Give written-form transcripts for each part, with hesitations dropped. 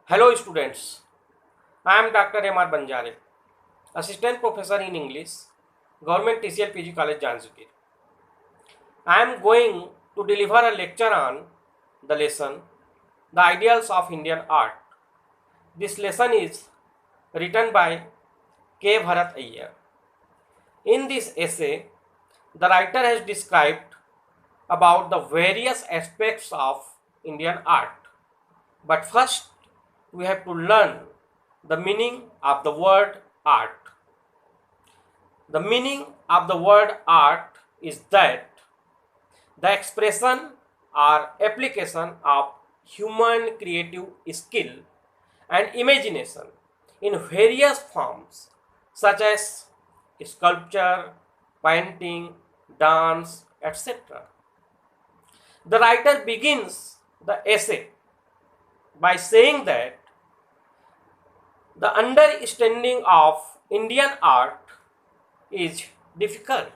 Hello students, I am Dr. M.R. Banjare, Assistant Professor in English, Government TCL PG College, Janjgir. I am going to deliver a lecture on the lesson The Ideals of Indian Art. This lesson is written by K. Bharat Iyer. In this essay, the writer has described about the various aspects of Indian art. But first, we have to learn the meaning of the word art. The meaning of the word art is that the expression or application of human creative skill and imagination in various forms such as sculpture, painting, dance, etc. The writer begins the essay by saying that the understanding of Indian art is difficult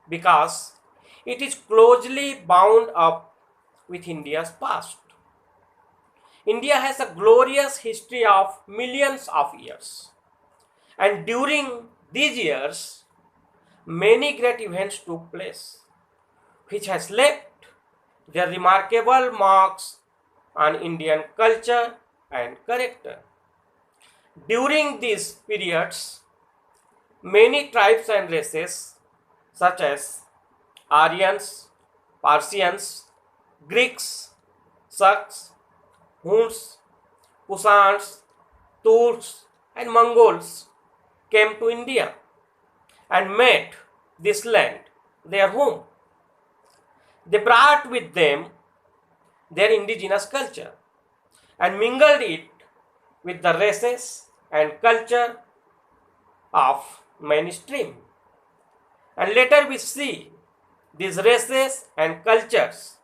because it is closely bound up with India's past. India has a glorious history of millions of years, and during these years, many great events took place, which has left their remarkable marks on Indian culture and character. During these periods, many tribes and races, such as Aryans, Persians, Greeks, Saks, Huns, Kusans, Turks, and Mongols, came to India and made this land their home. They brought with them their indigenous culture and mingled it with the races and culture of mainstream. And later we see these races and cultures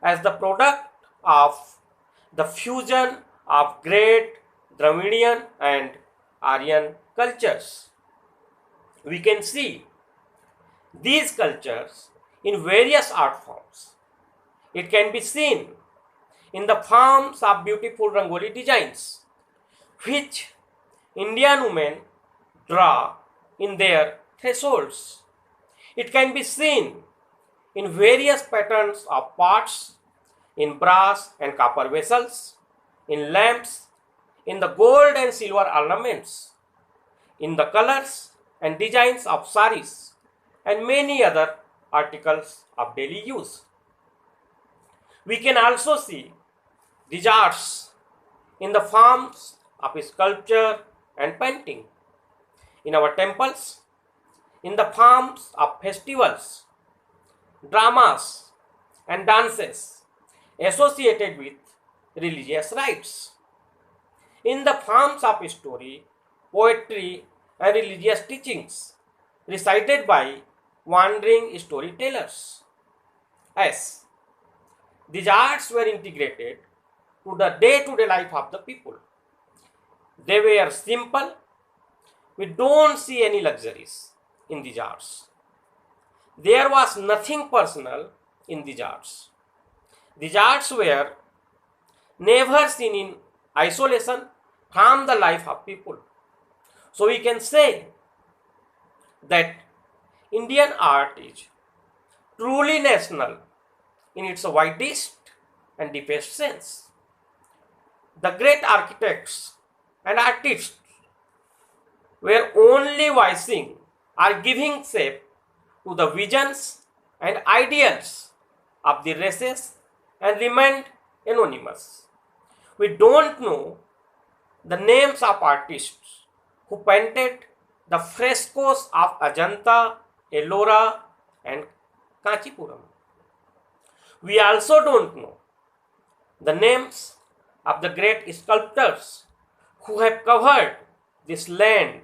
as the product of the fusion of great Dravidian and Aryan cultures. We can see these cultures in various art forms. It can be seen in the forms of beautiful Rangoli designs, which Indian women draw in their thresholds. It can be seen in various patterns of pots, in brass and copper vessels, in lamps, in the gold and silver ornaments, in the colors and designs of saris, and many other articles of daily use. We can also see these arts in the forms of sculpture and painting, in our temples, in the forms of festivals, dramas, and dances associated with religious rites, in the forms of story, poetry, and religious teachings recited by wandering storytellers. As these arts were integrated to the day-to-day life of the people, they were simple. We don't see any luxuries in these arts. There was nothing personal in these arts. These arts were never seen in isolation from the life of people. So we can say that Indian art is truly national in its widest and deepest sense. The great architects and artists were only voicing or giving shape to the visions and ideals of the races and remained anonymous. We don't know the names of artists who painted the frescoes of Ajanta, Ellora, and Kanchipuram. We also don't know the names of the great sculptors who have covered this land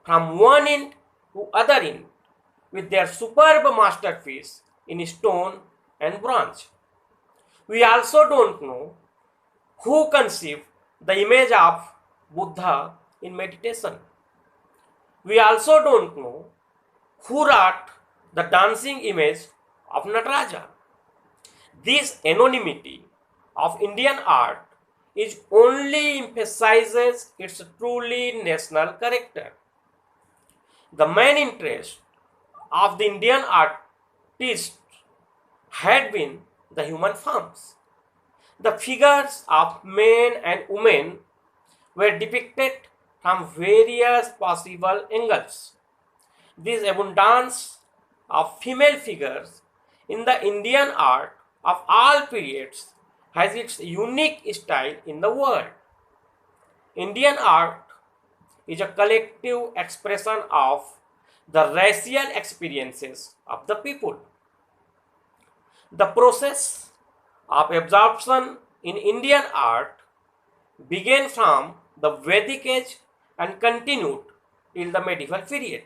from one end to other end with their superb masterpiece in stone and bronze. We also don't know who conceived the image of Buddha in meditation. We also don't know who wrought the dancing image of Nataraja. This anonymity of Indian art is only emphasizes its truly national character. The main interest of the Indian artists had been the human forms. The figures of men and women were depicted from various possible angles. This abundance of female figures in the Indian art of all periods has its unique style in the world. Indian art is a collective expression of the racial experiences of the people. The process of absorption in Indian art began from the Vedic age and continued till the medieval period.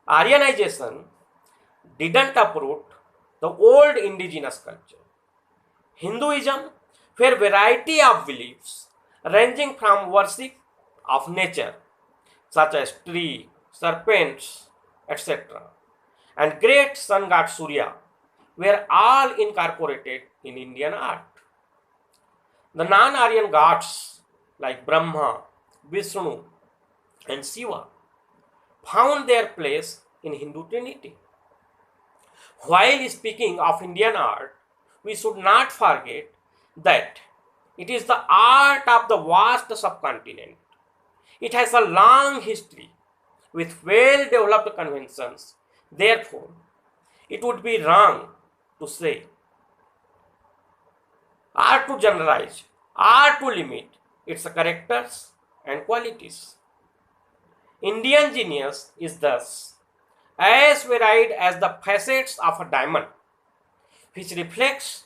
Aryanization didn't uproot the old indigenous culture. Hinduism were variety of beliefs ranging from worship of nature such as tree, serpents, etc. and great sun god Surya were all incorporated in Indian art. The non-Aryan gods like Brahma, Vishnu and Shiva found their place in Hindu Trinity. While speaking of Indian art, we should not forget that it is the art of the vast subcontinent. It has a long history with well-developed conventions. Therefore, it would be wrong to say or to generalize or to limit its characters and qualities. Indian genius is thus as varied as the facets of a diamond, which reflects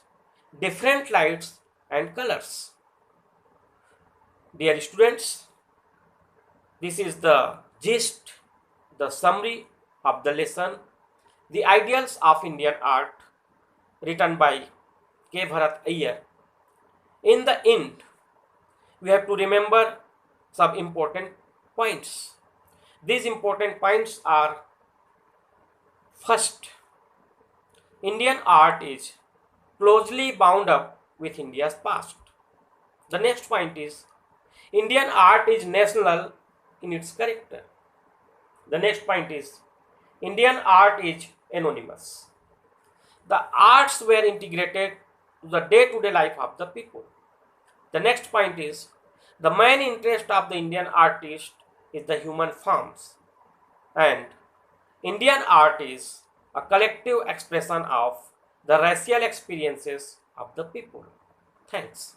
different lights and colors. Dear students, this is the gist, the summary of the lesson, The Ideals of Indian Art, written by K. Bharat Iyer. In the end, we have to remember some important points. These important points are: first, Indian art is closely bound up with India's past. The next point is Indian art is national in its character. The next point is Indian art is anonymous. The arts were integrated to the day-to-day life of the people. The next point is the main interest of the Indian artist is the human forms, and Indian art is a collective expression of the racial experiences of the people. Thanks.